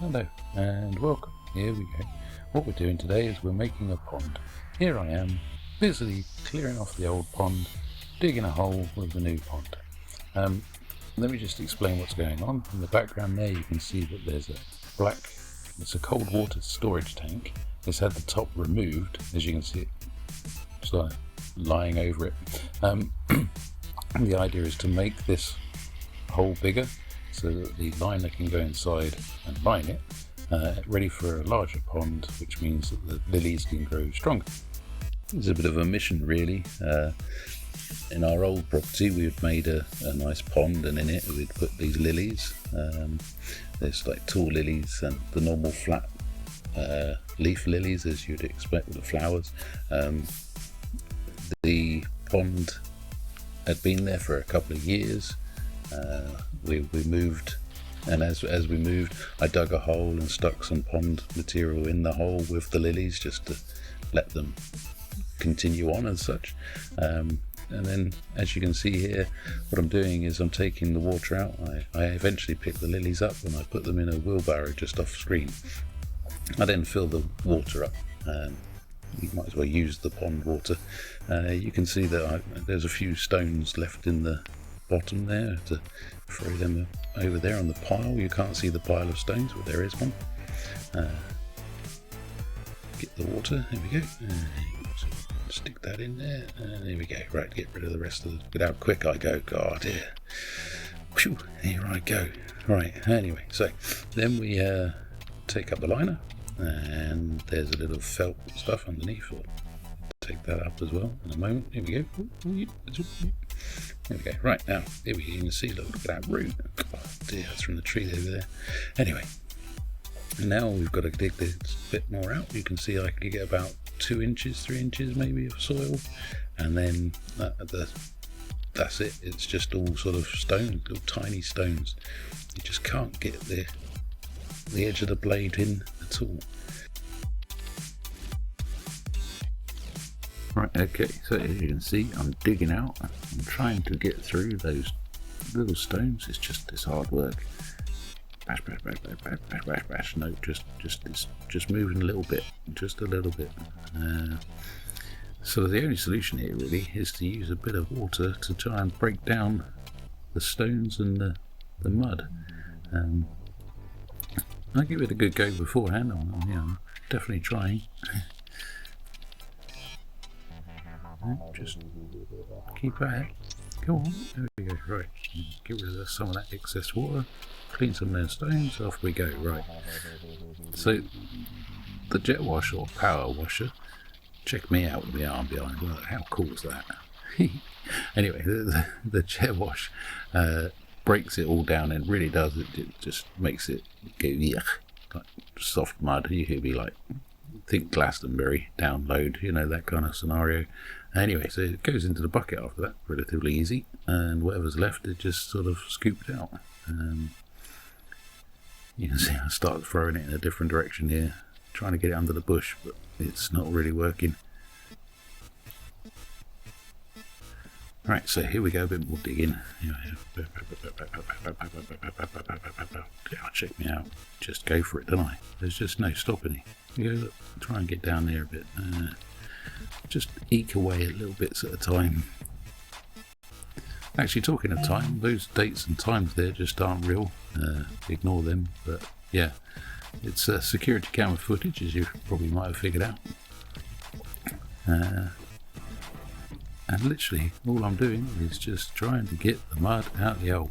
Hello and welcome. Here we go. What we're doing today is we're making a pond. Here I am, busily clearing off the old pond, digging a hole with the new pond. Let me just explain what's going on. In the background there you can see that there's it's a cold water storage tank. It's had the top removed, as you can see it just like lying over it. The idea is to make this hole bigger so that the liner can go inside and line it, ready for a larger pond, which means that the lilies can grow stronger. It's a bit of a mission really. In our old property we had made a nice pond, and in it we'd put these lilies. There's like tall lilies and the normal flat leaf lilies as you'd expect with the flowers. The pond had been there for a couple of years. We moved, and as we moved I dug a hole and stuck some pond material in the hole with the lilies just to let them continue on as such. And then as you can see here, what I'm doing is I'm taking the water out. I eventually pick the lilies up and I put them in a wheelbarrow just off screen. I then fill the water up. You might as well use the pond water. You can see that there's a few stones left in the bottom there to throw them over there on the pile. You can't see the pile of stones, but there is one. Get the water, there we go. Stick that in there, and there we go. Right, get rid of the rest of the... Look how quick I go, God, here. Whew, here I go. Right, anyway, so then we take up the liner, and there's a little felt stuff underneath. We'll take that up as well in a moment. Here we go. There we go. Right, now, here we can see, look at that root. Oh dear, that's from the tree over there. Anyway, and now we've got to dig this bit more out. You can see I can get about 2 inches, 3 inches maybe of soil, and then that's it. It's just all sort of stones, little tiny stones. You just can't get the edge of the blade in at all. Right, okay, so as you can see, I'm digging out. I'm trying to get through those little stones. It's hard work. Bash, bash, bash, bash, bash, bash, bash, bash. No, just moving a little bit, just a little bit. So the only solution here really is to use a bit of water to try and break down the stones and the mud. I'll give it a good go beforehand. I'm definitely trying. Just keep at it. Go on. There we go. Right. Get rid of some of that excess water. Clean some of those stones. Off we go. Right. So the jet wash or power washer. Check me out with my arm behind. Well, how cool is that? Anyway, the jet wash breaks it all down, and really does. It just makes it go yuck, like soft mud. You could be like, think Glastonbury, download, that kind of scenario. Anyway, so it goes into the bucket after that, relatively easy, and whatever's left is just sort of scooped out. You can see I start throwing it in a different direction here, trying to get it under the bush, but it's not really working. Right, so here we go, a bit more digging. Check me out. Just go for it, don't I? There's just no stopping it. You go, look, try and get down there a bit. Just eke away at little bits at a time. Actually, talking of time, those dates and times there just aren't real. Ignore them. But yeah, it's security camera footage, as you probably might have figured out. And literally, all I'm doing is just trying to get the mud out the hole.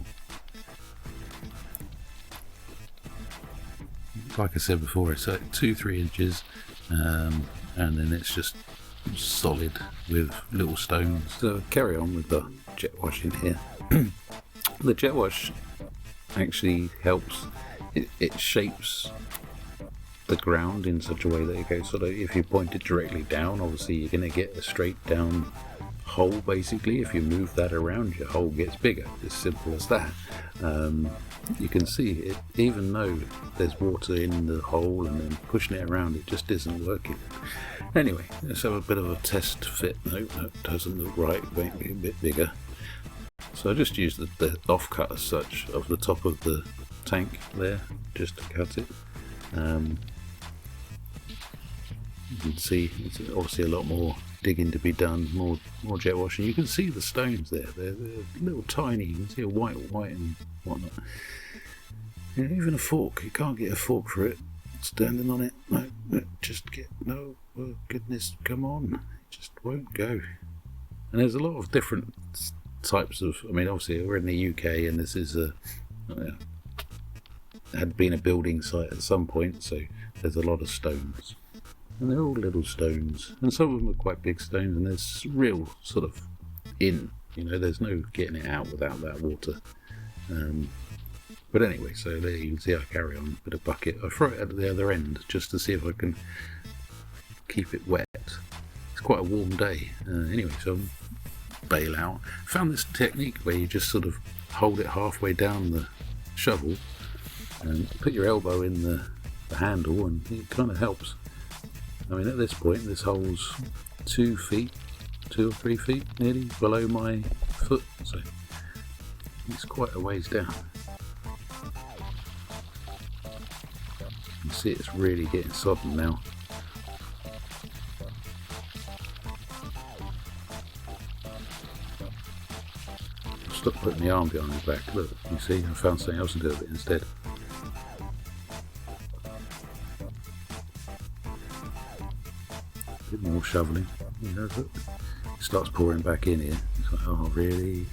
Like I said before, it's like 2-3 inches, and then it's just solid with little stones. So carry on with the jet wash in here. The jet wash actually helps. It shapes the ground in such a way that it goes sort of, if you point it directly down, obviously you're going to get a straight down hole basically. If you move that around, your hole gets bigger. As simple as that. You can see it, even though there's water in the hole and then pushing it around, it just isn't working. Anyway, let's have a bit of a test fit. No, that doesn't look right. Make it a bit bigger. So I just used the offcut as such of the top of the tank there, just to cut it. You can see it's obviously a lot more digging to be done, more jet washing. You can see the stones there, they're little tiny, you can see a white and whatnot. Yeah, even a fork, you can't get a fork for it, standing on it, no, oh goodness, come on, it just won't go. And there's a lot of different types of, I mean obviously we're in the UK and this is had been a building site at some point, so there's a lot of stones. And they're all little stones, and some of them are quite big stones, and there's real sort of there's no getting it out without that water. But anyway, so there you can see I carry on with a bucket. I throw it at the other end just to see if I can keep it wet. It's quite a warm day. Anyway, so I bail out. Found this technique where you just sort of hold it halfway down the shovel and put your elbow in the handle, and it kind of helps. I mean, at this point, this hole's 2 or 3 feet nearly below my foot, so it's quite a ways down. You can see it's really getting sodden now. Stop putting the arm behind my back. Look, you see, I found something else to do with it instead. A bit more shoveling, it starts pouring back in here. It's like, oh really?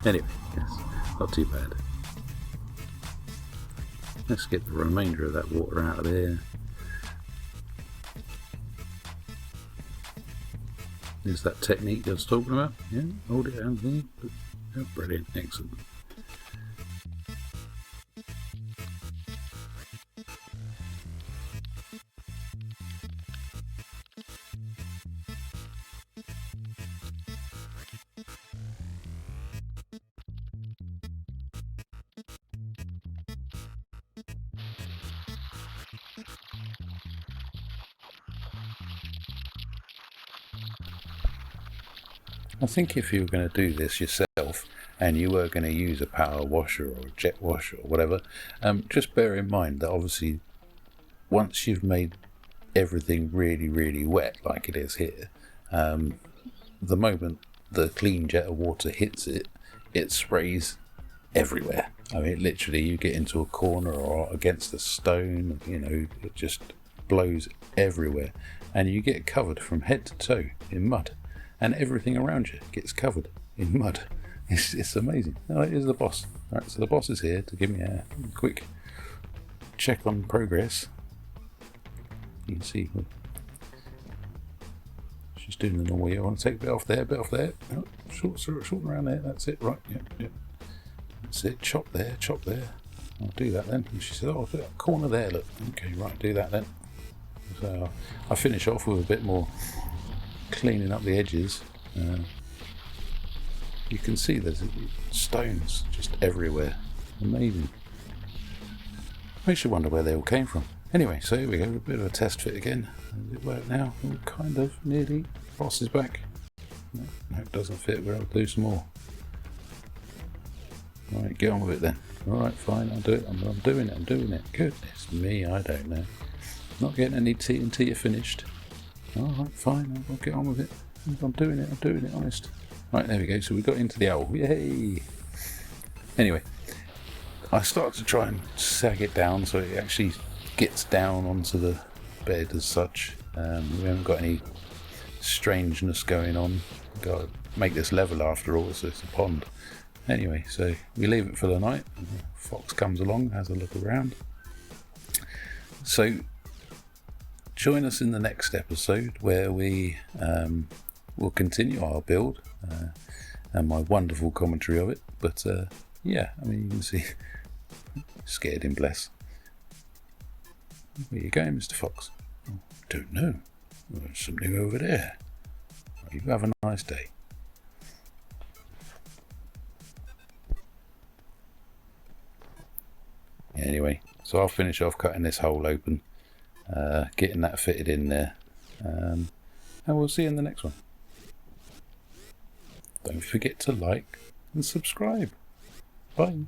Anyway, yes, not too bad. Let's get the remainder of that water out of there. There's that technique I was talking about. Yeah, hold it down there. Oh, brilliant, excellent. I think if you were going to do this yourself and you were going to use a power washer or a jet washer or whatever, just bear in mind that obviously once you've made everything really wet like it is here, the moment the clean jet of water hits it, it sprays everywhere. I mean literally you get into a corner or against a stone, it just blows everywhere and you get covered from head to toe in mud. And everything around you gets covered in mud. It's amazing. Oh, here's the boss. Right, so the boss is here to give me a quick check on progress. You can see she's doing the normal. You want to take a bit off there, Oh, short around there. That's it. Right. Yep. That's it. Chop there. I'll do that then. And she said, "Oh, that corner there. Look. Okay, right. Do that then." So I finish off with a bit more cleaning up the edges. You can see there's stones just everywhere. Amazing. Makes you wonder where they all came from. Anyway, so here we go, a bit of a test fit again. Does it work now? Oh, kind of, nearly. Boss is back. No, it doesn't fit. We'll have to do some more. Alright, get on with it then. Alright, fine, I'll do it. I'm doing it. Goodness me, I don't know. Not getting any tea until you're finished. Alright, fine, I'll get on with it. I'm doing it, honest. Right, there we go, so we got into the owl. Yay! Anyway, I start to try and sag it down so it actually gets down onto the bed as such. We haven't got any strangeness going on. We've got to make this level after all, so it's a pond. Anyway, so we leave it for the night. The fox comes along, has a look around. So join us in the next episode where we will continue our build and my wonderful commentary of it. But yeah, I mean, you can see, scared him, bless. Where are you going, Mr. Fox? Oh, don't know. There's something over there. You have a nice day. Anyway, so I'll finish off cutting this hole open, getting that fitted in there, and we'll see you in the next one. Don't forget to like and subscribe. Bye.